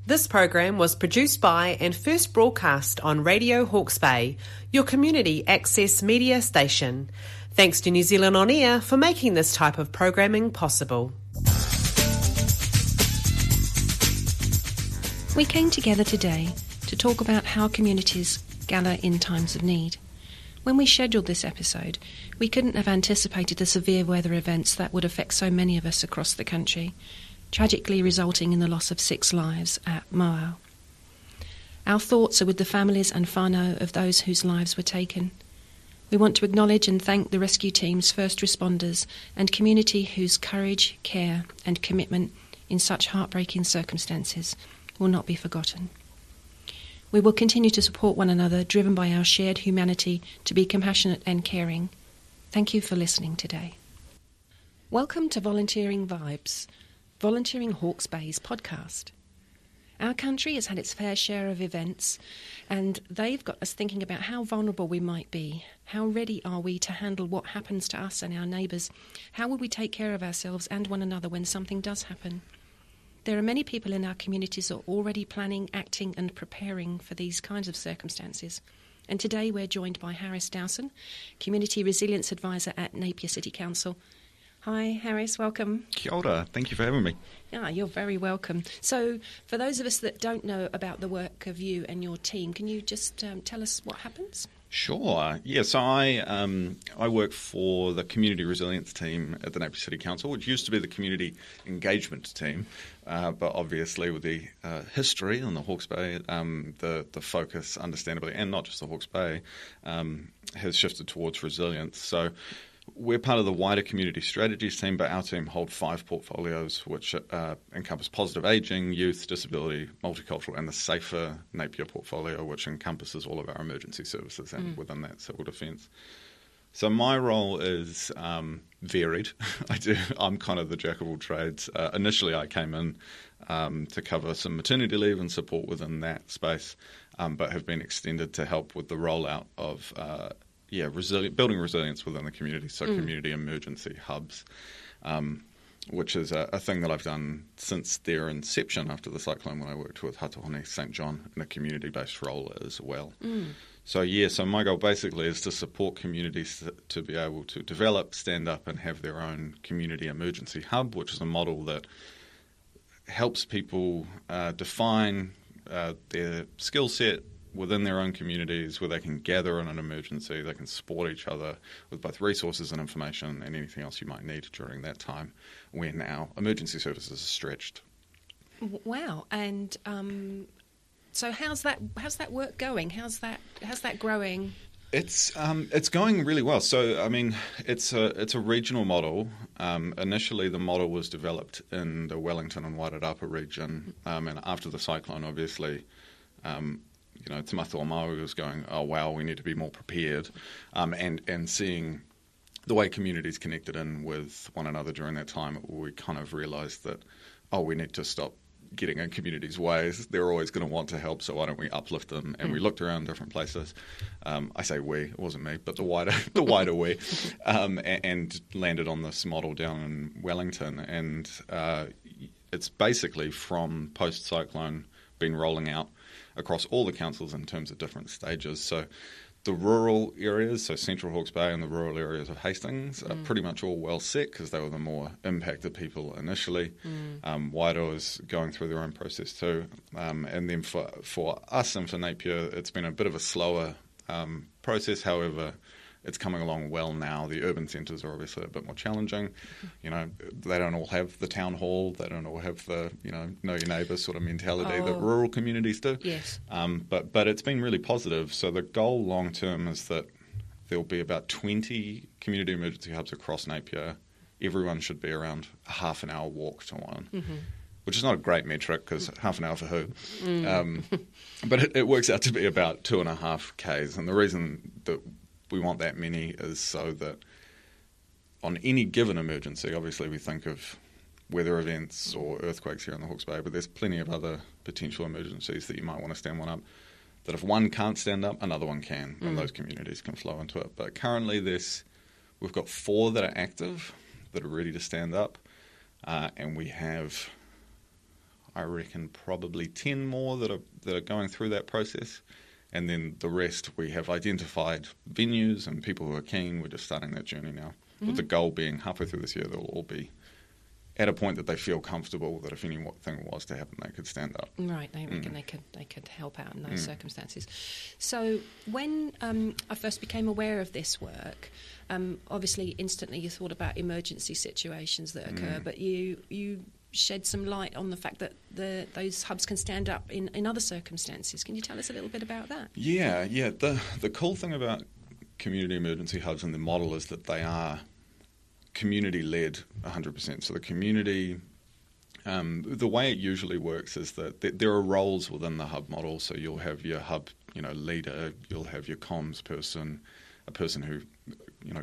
This program was produced by and first broadcast on Radio Hawke's Bay, your community access media station. Thanks to New Zealand On Air for making this type of programming possible. We came together today to talk about how communities gather in times of need. When we scheduled this episode, we couldn't have anticipated the severe weather events that would affect so many of us across the country, tragically resulting in the loss of 6 lives at Moao. Our thoughts are with the families and whānau of those whose lives were taken. We want to acknowledge and thank the rescue teams, first responders, and community whose courage, care, and commitment in such heartbreaking circumstances will not be forgotten. We will continue to support one another, driven by our shared humanity to be compassionate and caring. Thank you for listening today. Welcome to Volunteering Vibes, Volunteering Hawke's Bay's podcast. Our country has had its fair share of events, and they've got us thinking about how vulnerable we might be. How ready are we to handle what happens to us and our neighbours? How will we take care of ourselves and one another when something does happen? There are many people in our communities who are already planning, acting and preparing for these kinds of circumstances. And today we're joined by Harris Dowson, Community Resilience Advisor at Napier City Council. Hi, Harris, welcome. Kia ora. Thank you for having me. Yeah, you're very welcome. So, for those of us that don't know about the work of you and your team, can you just tell us what happens? Sure. Yeah, so I work for the Community Resilience team at the Napier City Council, which used to be the Community Engagement team, but obviously with the history on the Hawke's Bay, the focus, understandably, and not just the Hawke's Bay, has shifted towards resilience. So we're part of the wider community strategies team, but our team hold 5 portfolios which encompass positive ageing, youth, disability, multicultural, and the Safer Napier portfolio, which encompasses all of our emergency services and within that civil defence. So my role is varied. I'm kind of the jack of all trades. Initially I came in to cover some maternity leave and support within that space, but have been extended to help with the rollout of building resilience within the community, so community emergency hubs, which is a thing that I've done since their inception after the cyclone, when I worked with Hatahone St John in a community-based role as well. So my goal basically is to support communities to be able to develop, stand up and have their own community emergency hub, which is a model that helps people define their skill set within their own communities, where they can gather in an emergency, they can support each other with both resources and information and anything else you might need during that time when our emergency services are stretched. Wow. And so how's that work going? How's that growing? It's going really well. So I mean, it's a regional model. Initially, the model was developed in the Wellington and Wairarapa region, and after the cyclone, obviously, Te Matua Māori was going, oh wow, we need to be more prepared, and seeing the way communities connected in with one another during that time, we kind of realised that, we need to stop getting in communities' ways. They're always going to want to help, so why don't we uplift them? And we looked around different places. I say we, it wasn't me, but the wider we, and landed on this model down in Wellington. And it's basically from post-cyclone been rolling out across all the councils in terms of different stages. So the rural areas, so Central Hawke's Bay and the rural areas of Hastings, are pretty much all well set because they were the more impacted people initially. Wairoa is going through their own process too. And then for us and for Napier, it's been a bit of a slower process. However, it's coming along well now. The urban centres are obviously a bit more challenging. They don't all have the town hall. They don't all have the, know your neighbours sort of mentality that rural communities do. Yes. But it's been really positive. So the goal long term is that there'll be about 20 community emergency hubs across Napier. Everyone should be around a half an hour walk to one. Which is not a great metric because half an hour for who? But it works out to be about 2.5 Ks. And the reason that we want that many is so that on any given emergency, obviously we think of weather events or earthquakes here in the Hawke's Bay, but there's plenty of other potential emergencies that you might want to stand one up, that if one can't stand up, another one can, and those communities can flow into it. But currently we've got 4 that are active, that are ready to stand up, and we have, I reckon probably 10 more that are going through that process. And then the rest, we have identified venues and people who are keen. We're just starting that journey now, with the goal being halfway through this year, they'll all be at a point that they feel comfortable that if anything was to happen, they could stand up. Right, they reckon they could help out in those circumstances. So when I first became aware of this work, obviously instantly you thought about emergency situations that occur, but you shed some light on the fact that those hubs can stand up in other circumstances. Can you tell us a little bit about that? Yeah. The cool thing about community emergency hubs and the model is that they are community-led 100%. So the community, the way it usually works is that there are roles within the hub model. So you'll have your hub, leader, you'll have your comms person, a person who,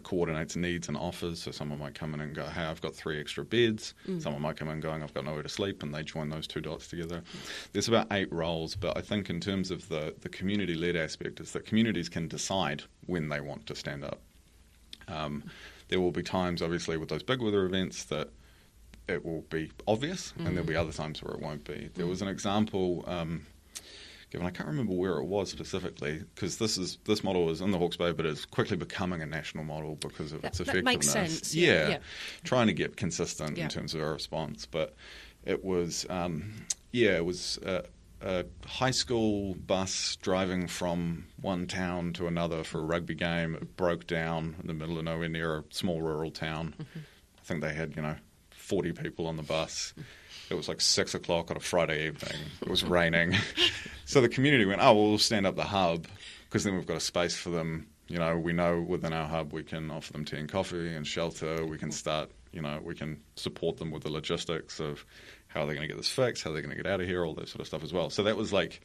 coordinates needs and offers. So someone might come in and go, hey, I've got 3 extra beds. Someone might come in going, I've got nowhere to sleep, and they join those 2 dots together. There's about 8 roles, but I think in terms of the community-led aspect is that communities can decide when they want to stand up. There will be times, obviously, with those big weather events that it will be obvious, and there'll be other times where it won't be. There was an example, given I can't remember where it was specifically, because this model is in the Hawke's Bay, but it's quickly becoming a national model because of its effectiveness. That makes sense. Yeah. Trying to get consistent in terms of our response. But it was, a high school bus driving from one town to another for a rugby game. It broke down in the middle of nowhere near a small rural town. I think they had, 40 people on the bus. It was like 6 o'clock on a Friday evening. It was raining. So the community went, we'll stand up the hub because then we've got a space for them. We know within our hub we can offer them tea and coffee and shelter. We can start, we can support them with the logistics of how are they going to get this fixed, how are they going to get out of here, all that sort of stuff as well. So that was like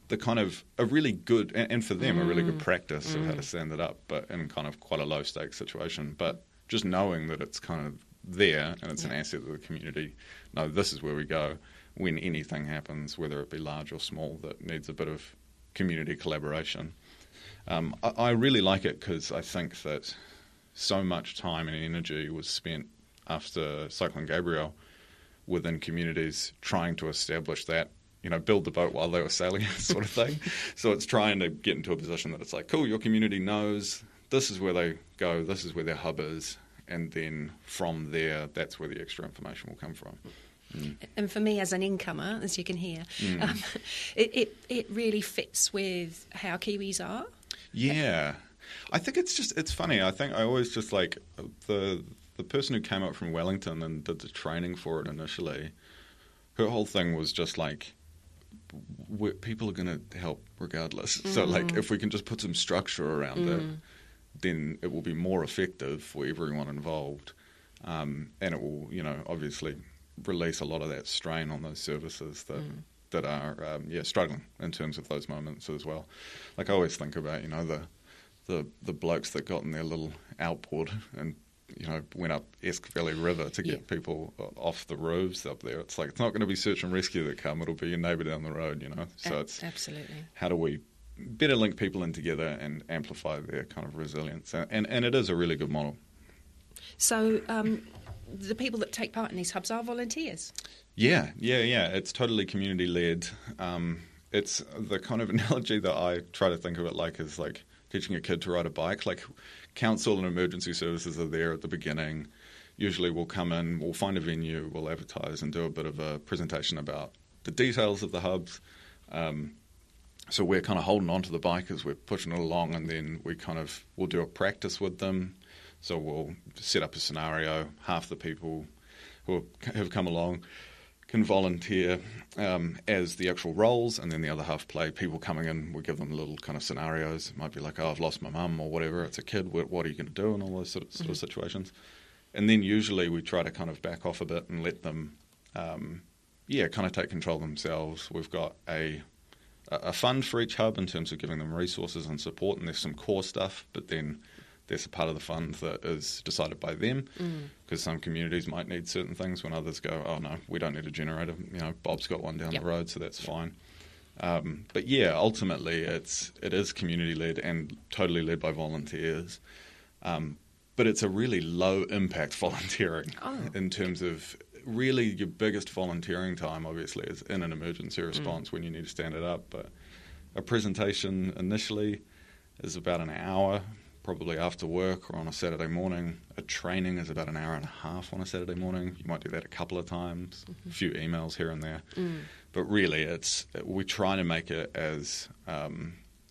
the kind of a really good, and for them, a really good practice of how to stand it up, but in kind of quite a low-stakes situation. But just knowing that it's kind of there and it's an asset of the community, no, this is where we go when anything happens, whether it be large or small, that needs a bit of community collaboration. I really like it because I think that so much time and energy was spent after Cyclone Gabrielle within communities trying to establish that, build the boat while they were sailing sort of thing. So it's trying to get into a position that it's like, cool, your community knows this is where they go, this is where their hub is, and then from there, that's where the extra information will come from. And for me as an incomer, as you can hear, it really fits with how Kiwis are. Yeah. I think it's funny. I think I always just like the person who came up from Wellington and did the training for it initially, her whole thing was just like, people are going to help regardless. So like if we can just put some structure around it, then it will be more effective for everyone involved. And it will, obviously release a lot of that strain on those services that are struggling in terms of those moments as well. Like I always think about, the blokes that got in their little outboard and went up Esk Valley River to get people off the roofs up there. It's like, it's not going to be search and rescue that come, it'll be your neighbour down the road, So it's absolutely, how do we better link people in together and amplify their kind of resilience? And it is a really good model. So the people that take part in these hubs are volunteers? Yeah. It's totally community-led. It's the kind of analogy that I try to think of it like is like teaching a kid to ride a bike. Like council and emergency services are there at the beginning. Usually we'll come in, we'll find a venue, we'll advertise and do a bit of a presentation about the details of the hubs. So we're kind of holding on to the bike as we're pushing it along, and then we'll do a practice with them. So we'll set up a scenario. Half the people who have come along can volunteer as the actual roles, and then the other half play people coming in. We give them little kind of scenarios. It might be like, I've lost my mum or whatever. It's a kid. What are you going to do? And all those sort of situations. And then usually we try to kind of back off a bit and let them, kind of take control themselves. We've got a fund for each hub in terms of giving them resources and support, and there's some core stuff, but then there's a part of the fund that is decided by them, because some communities might need certain things when others go, oh no, we don't need a generator. Bob's got one down the road, so that's fine. But yeah, ultimately it is community-led and totally led by volunteers. But it's a really low-impact volunteering in terms of really your biggest volunteering time, obviously, is in an emergency response when you need to stand it up. But a presentation initially is about an hour, probably after work or on a Saturday morning. A training is about an hour and a half on a Saturday morning. You might do that a couple of times, a few emails here and there. But really, we try to make it as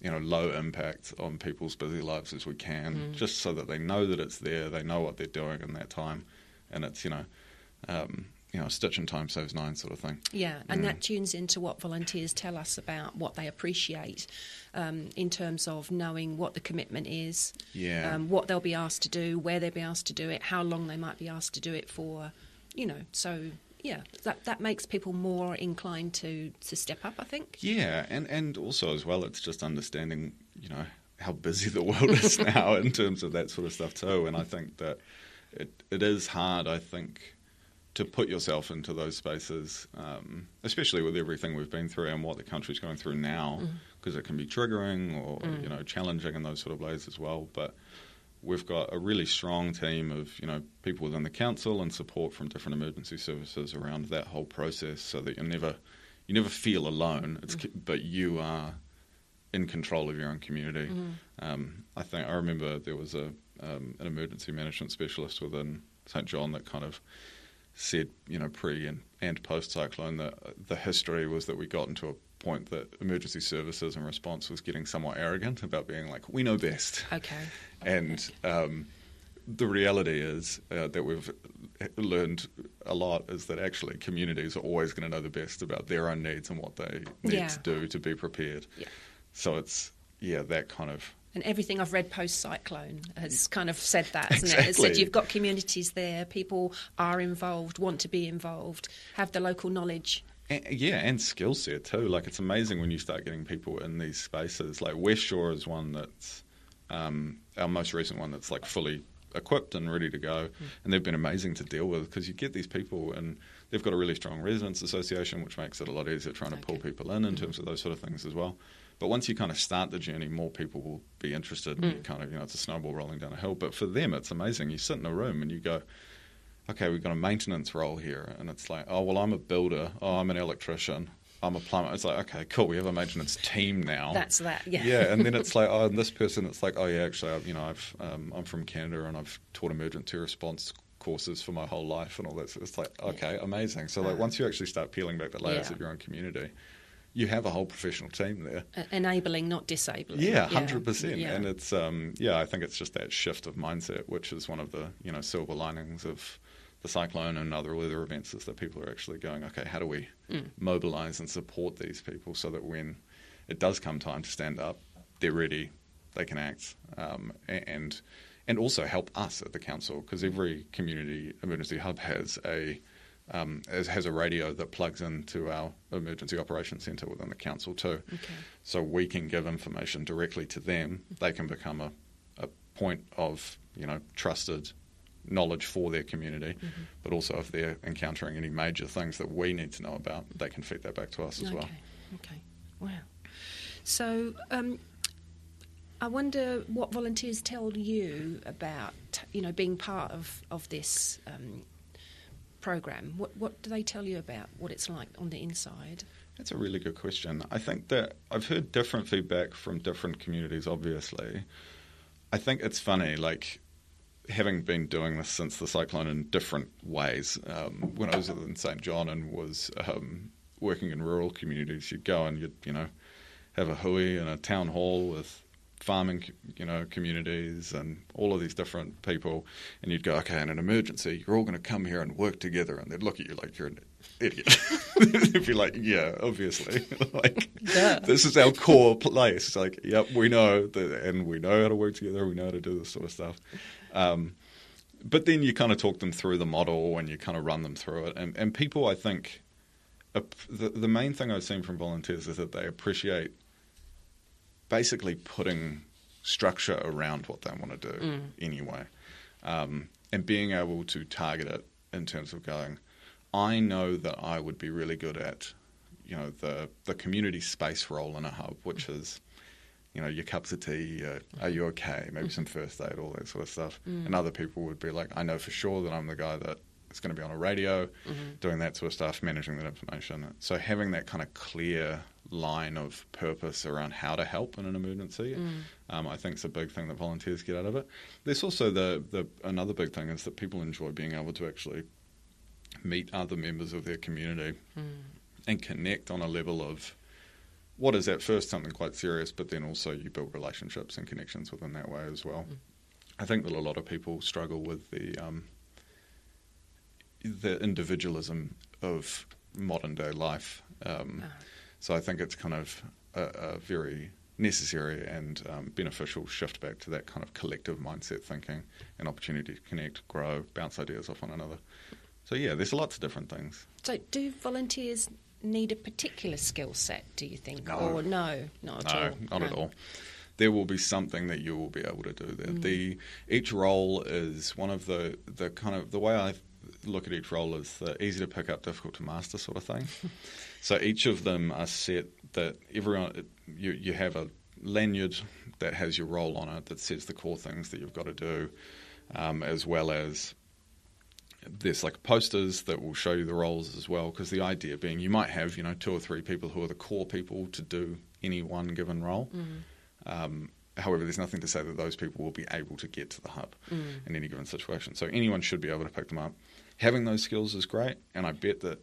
low impact on people's busy lives as we can, just so that they know that it's there, they know what they're doing in that time, and it's a stitch in time saves nine sort of thing. Yeah, and that tunes into what volunteers tell us about what they appreciate in terms of knowing what the commitment is, what they'll be asked to do, where they'll be asked to do it, how long they might be asked to do it for, so... Yeah, that makes people more inclined to step up, I think. Yeah, and also as well, it's just understanding, how busy the world is now in terms of that sort of stuff too. And I think that it is hard, I think, to put yourself into those spaces, especially with everything we've been through and what the country's going through now, because it can be triggering or, challenging in those sort of ways as well. But we've got a really strong team of, people within the council and support from different emergency services around that whole process, so that you never feel alone. But you are in control of your own community. I remember there was an emergency management specialist within St John that kind of said, pre and post cyclone, that the history was that we got into a point that emergency services and response was getting somewhat arrogant about being like, we know best. Okay. And the reality is that we've learned a lot is that actually communities are always going to know the best about their own needs and what they need to do to be prepared. Yeah. So it's, that kind of... And everything I've read post-cyclone has kind of said that, hasn't exactly. it? It said you've got communities there, people are involved, want to be involved, have the local knowledge. And skill set too. Like, it's amazing when you start getting people in these spaces. Like, West Shore is one that's our most recent one that's like fully equipped and ready to go, and they've been amazing to deal with, because you get these people and they've got a really strong residents association, which makes it a lot easier trying to pull people in terms of those sort of things as well. But once you kind of start the journey, more people will be interested, and you kind of, it's a snowball rolling down a hill. But for them, it's amazing. You sit in a room and you go, okay, we've got a maintenance role here, and it's like, oh, well, I'm a builder, oh, I'm an electrician, I'm a plumber. It's like, okay, cool, we have a maintenance team now. That's that, yeah. Yeah, and then it's like, oh, and this person, it's like, oh, yeah, actually, I'm from Canada, and I've taught emergency response courses for my whole life and all that. So it's like, okay, amazing. So like, once you actually start peeling back the layers of your own community, you have a whole professional team there. Enabling, not disabling. Yeah, 100%. Yeah. And it's, I think it's just that shift of mindset, which is one of the, silver linings of the cyclone and other weather events, is that people are actually going, okay, how do we mobilise and support these people so that when it does come time to stand up, they're ready, they can act, and also help us at the council, because every community emergency hub has a radio that plugs into our emergency operations centre within the council too. Okay. So we can give information directly to them. They can become a point of, trusted knowledge for their community, but also if they're encountering any major things that we need to know about, they can feed that back to us as well. Okay. Wow. So I wonder what volunteers tell you about, being part of this program. What do they tell you about what it's like on the inside? That's a really good question. I think that I've heard different feedback from different communities, obviously. I think it's funny, like, having been doing this since the cyclone in different ways, when I was in St John and was working in rural communities, you'd go and you'd, have a hui and a town hall with farming, communities and all of these different people, and you'd go, okay, in an emergency, you're all going to come here and work together, and they'd look at you like you're an idiot. They'd be like, yeah, obviously. Like, this is our core place. Like, yep, we know that, and we know how to work together, we know how to do this sort of stuff. But then you kind of talk them through the model and you kind of run them through it. And people, I think, the main thing I've seen from volunteers is that they appreciate basically putting structure around what they want to do anyway. And being able to target it in terms of going, I know that I would be really good at, the community space role in a hub, which is, your cups of tea, are you okay, maybe some first aid, all that sort of stuff. And other people would be like, I know for sure that I'm the guy that it's going to be on a radio, doing that sort of stuff, managing that information. So having that kind of clear line of purpose around how to help in an emergency, I think is a big thing that volunteers get out of it. There's also another big thing is that people enjoy being able to actually meet other members of their community and connect on a level of what is at first something quite serious, but then also you build relationships and connections within that way as well. I think that a lot of people struggle with the individualism of modern day life. So I think it's kind of a very necessary and beneficial shift back to that kind of collective mindset thinking and opportunity to connect, grow, bounce ideas off one another. So yeah, there's lots of different things. So do volunteers need a particular skill set, do you think? No. Or no, not at all? No, not at all. There will be something that you will be able to do there. Each role is one of the kind of, the way I look at each role is the easy to pick up, difficult to master sort of thing. So each of them are set that everyone, you have a lanyard that has your role on it that says the core things that you've got to do, as well as there's like posters that will show you the roles as well, because the idea being you might have, 2 or 3 people who are the core people to do any one given role. However, there's nothing to say that those people will be able to get to the hub in any given situation. So anyone should be able to pick them up. Having those skills is great, and I bet that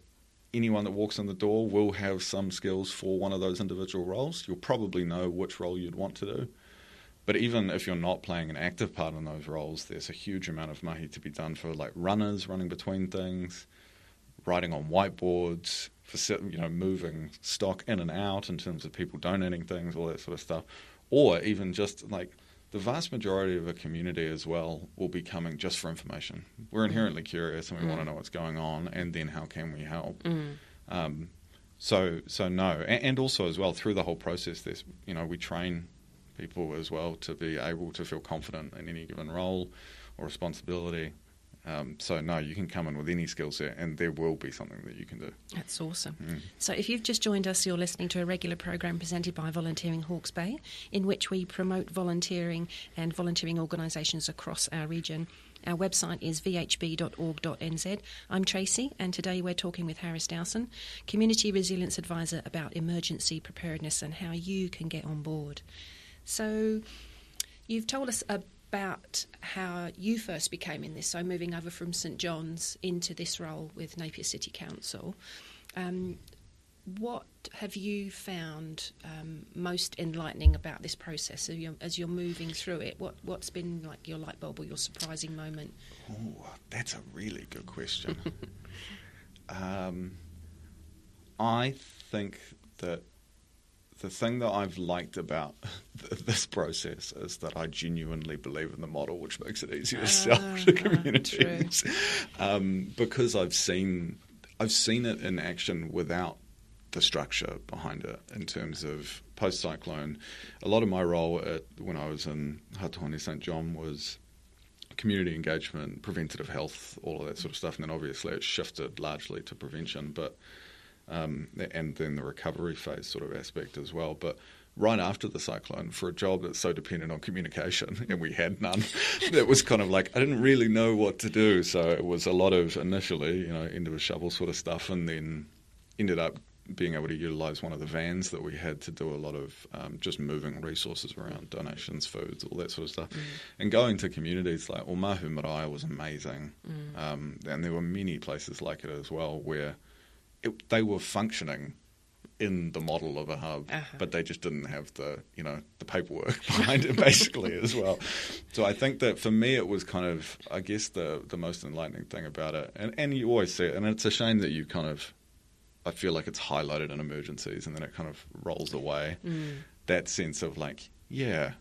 anyone that walks in the door will have some skills for one of those individual roles. You'll probably know which role you'd want to do. But even if you're not playing an active part in those roles, there's a huge amount of mahi to be done for like runners running between things, writing on whiteboards, for moving stock in and out in terms of people donating things, all that sort of stuff. Or even just like the vast majority of a community as well will be coming just for information. We're inherently curious and we want to know what's going on, and then how can we help? So no. And also as well, through the whole process, there's, we train people as well to be able to feel confident in any given role or responsibility. So no, you can come in with any skill set and there will be something that you can do. That's awesome. So if you've just joined us, you're listening to a regular program presented by Volunteering Hawke's Bay, in which we promote volunteering and volunteering organisations across our region. Our website is vhb.org.nz. I'm Tracy, and today we're talking with Harris Dowson, Community Resilience Advisor, about emergency preparedness and how you can get on board. So you've told us about how you first became in this, so moving over from St John's into this role with Napier City Council. What have you found most enlightening about this process as you're moving through it? What's been like your light bulb or your surprising moment? Oh, that's a really good question. I think that the thing that I've liked about this process is that I genuinely believe in the model, which makes it easier to sell to communities. Because I've seen it in action without the structure behind it in terms of post-cyclone. A lot of my role when I was in Hatuhone St John was community engagement, preventative health, all of that sort of stuff, and then obviously it shifted largely to prevention, but and then the recovery phase sort of aspect as well. But right after the cyclone, for a job that's so dependent on communication, and we had none, it was kind of like I didn't really know what to do. So it was a lot of initially, end of a shovel sort of stuff, and then ended up being able to utilise one of the vans that we had to do a lot of just moving resources around, donations, foods, all that sort of stuff. And going to communities like Omahu Marae was amazing. And there were many places like it as well where they were functioning in the model of a hub, but they just didn't have the paperwork behind it basically as well. So I think that for me it was kind of, I guess, the most enlightening thing about it. And you always see it, and it's a shame that you kind of, I feel like it's highlighted in emergencies and then it kind of rolls away. That sense of like, yeah,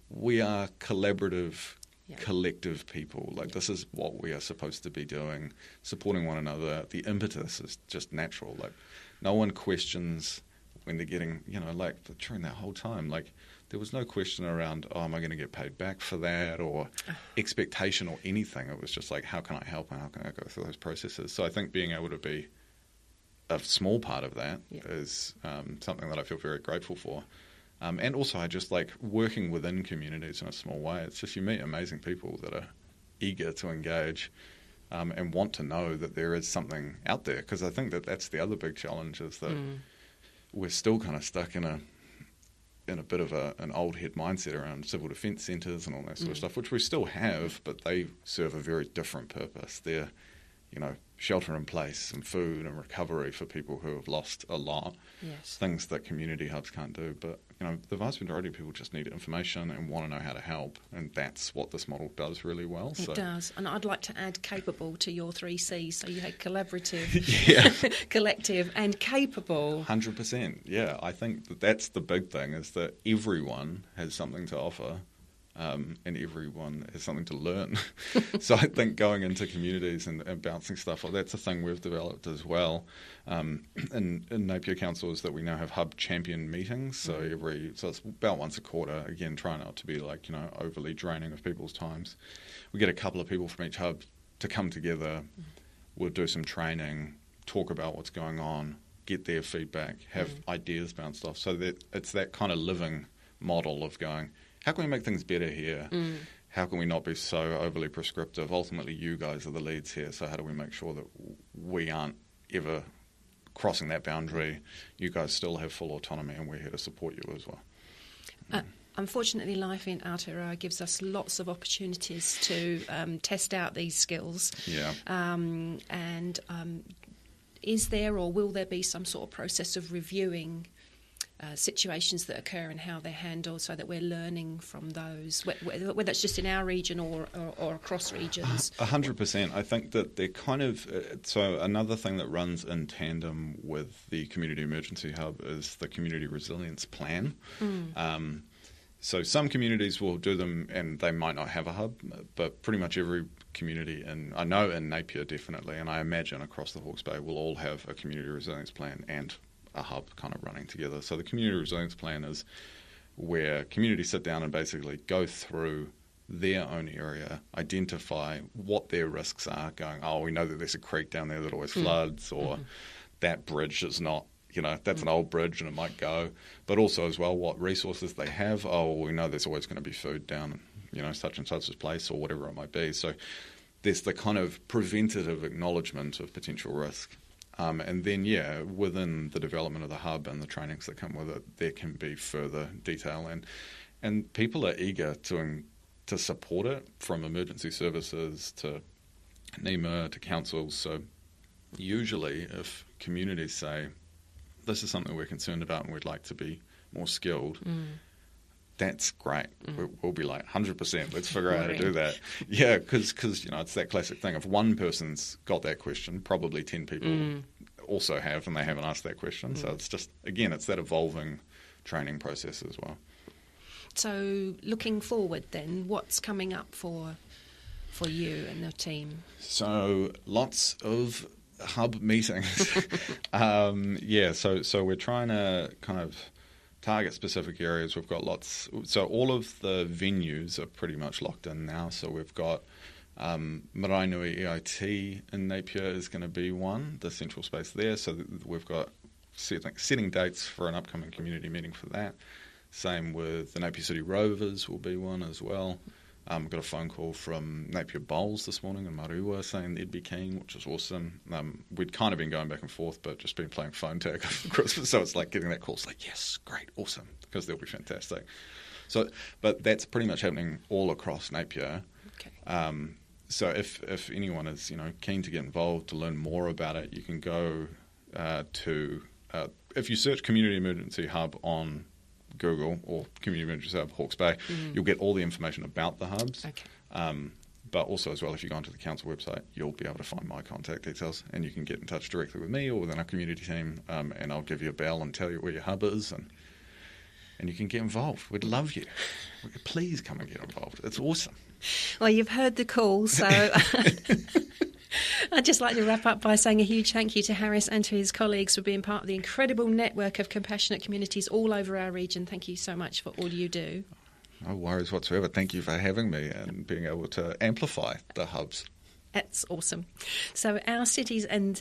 we are collaborative, collective people. Like this is what we are supposed to be doing, supporting one another. The impetus is just natural. Like no one questions when they're getting, like during that whole time, like there was no question around, am I going to get paid back for that, or expectation or anything. It was just like, how can I help and how can I go through those processes? So I think being able to be a small part of that is something that I feel very grateful for. And also I just like working within communities in a small way. It's just you meet amazing people that are eager to engage. and want to know that there is something out there. Because I think that that's the other big challenge, is that we're still kind of stuck in a bit of an old head mindset around civil defence centres and all that sort of stuff, which we still have, but they serve a very different purpose. They're, shelter in place and food and recovery for people who have lost a lot. Yes. Things that community hubs can't do. But, the vast majority of people just need information and want to know how to help. And that's what this model does really well. It does. And I'd like to add capable to your 3 C's. So you had collaborative, collective and capable. 100%. Yeah. I think that's the big thing, is that everyone has something to offer. And everyone has something to learn. So I think going into communities and bouncing stuff, that's a thing we've developed as well. In Napier Council is that we now have hub champion meetings. So it's about once a quarter. Again, try not to be overly draining of people's times. We get a couple of people from each hub to come together. We'll do some training, talk about what's going on, get their feedback, have ideas bounced off. So that it's that kind of living model of going, how can we make things better here? How can we not be so overly prescriptive? Ultimately, you guys are the leads here, so how do we make sure that we aren't ever crossing that boundary? You guys still have full autonomy, and we're here to support you as well. Unfortunately, life in Aotearoa gives us lots of opportunities to test out these skills. Yeah. Is there or will there be some sort of process of reviewing situations that occur and how they're handled, so that we're learning from those, whether it's just in our region or across regions? 100%. I think that they're kind of... So another thing that runs in tandem with the Community Emergency Hub is the Community Resilience Plan. So some communities will do them and they might not have a hub, but pretty much every community, and I know in Napier definitely, and I imagine across the Hawke's Bay, will all have a Community Resilience Plan and a hub kind of running together. So the Community Resilience Plan is where communities sit down and basically go through their own area, identify what their risks are, going, we know that there's a creek down there that always floods, or that bridge is not, that's an old bridge and it might go, but also as well what resources they have. We know there's always going to be food down such and such a place, or whatever it might be. So there's the kind of preventative acknowledgement of potential risk. And then, within the development of the hub and the trainings that come with it, there can be further detail. And people are eager to support it, from emergency services to NEMA to councils. So usually if communities say, this is something we're concerned about and we'd like to be more skilled, that's great. We'll be like, 100%, let's figure out how to do that. Yeah, because it's that classic thing. If one person's got that question, probably 10 people also have, and they haven't asked that question. So it's just, again, it's that evolving training process as well. So looking forward then, what's coming up for you and the team? So lots of hub meetings. So we're trying to kind of target specific areas. We've got lots. So all of the venues are pretty much locked in now. So we've got Maraenui EIT in Napier is going to be one, the central space there. So we've got setting dates for an upcoming community meeting for that. Same with the Napier City Rovers will be one as well. Got a phone call from Napier Bowls this morning in Marua saying they'd be keen, which is awesome. We'd kind of been going back and forth, but just been playing phone tag over Christmas. So it's like getting that call. It's like, yes, great, awesome, because they'll be fantastic. So, but that's pretty much happening all across Napier. Okay. So if anyone is keen to get involved, to learn more about it, you can go to if you search Community Emergency Hub on Google or Community Emergency Hub Hawke's Bay, you'll get all the information about the hubs. Okay. But also as well, if you go onto the council website, you'll be able to find my contact details, and you can get in touch directly with me or within our community team, and I'll give you a bell and tell you where your hub is, and you can get involved. We'd love you. Please come and get involved. It's awesome. Well, you've heard the call, so I'd just like to wrap up by saying a huge thank you to Harris and to his colleagues for being part of the incredible network of compassionate communities all over our region. Thank you so much for all you do. No worries whatsoever. Thank you for having me and being able to amplify the hubs. That's awesome. So our cities and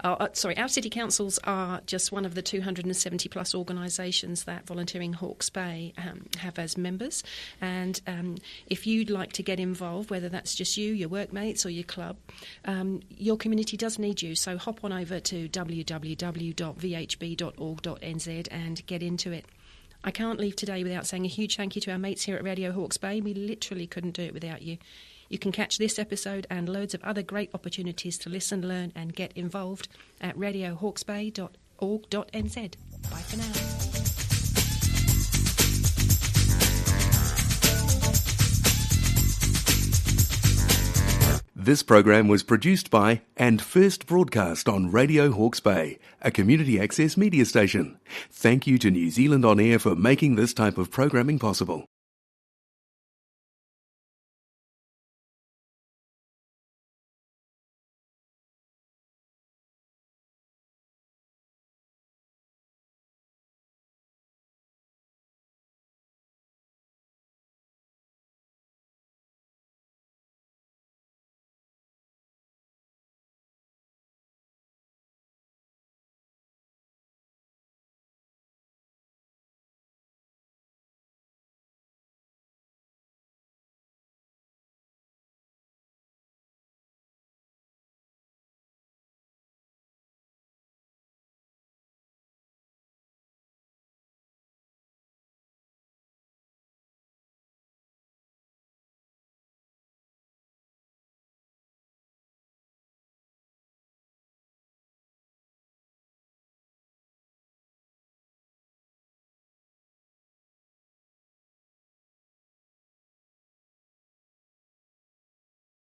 our city councils are just one of the 270 plus organisations that Volunteering Hawke's Bay have as members. And if you'd like to get involved, whether that's just you, your workmates or your club, your community does need you. So hop on over to www.vhb.org.nz and get into it. I can't leave today without saying a huge thank you to our mates here at Radio Hawke's Bay. We literally couldn't do it without you. You can catch this episode and loads of other great opportunities to listen, learn and get involved at radiohawksbay.org.nz. Bye for now. This program was produced by and first broadcast on Radio Hawke's Bay, a community access media station. Thank you to New Zealand On Air for making this type of programming possible.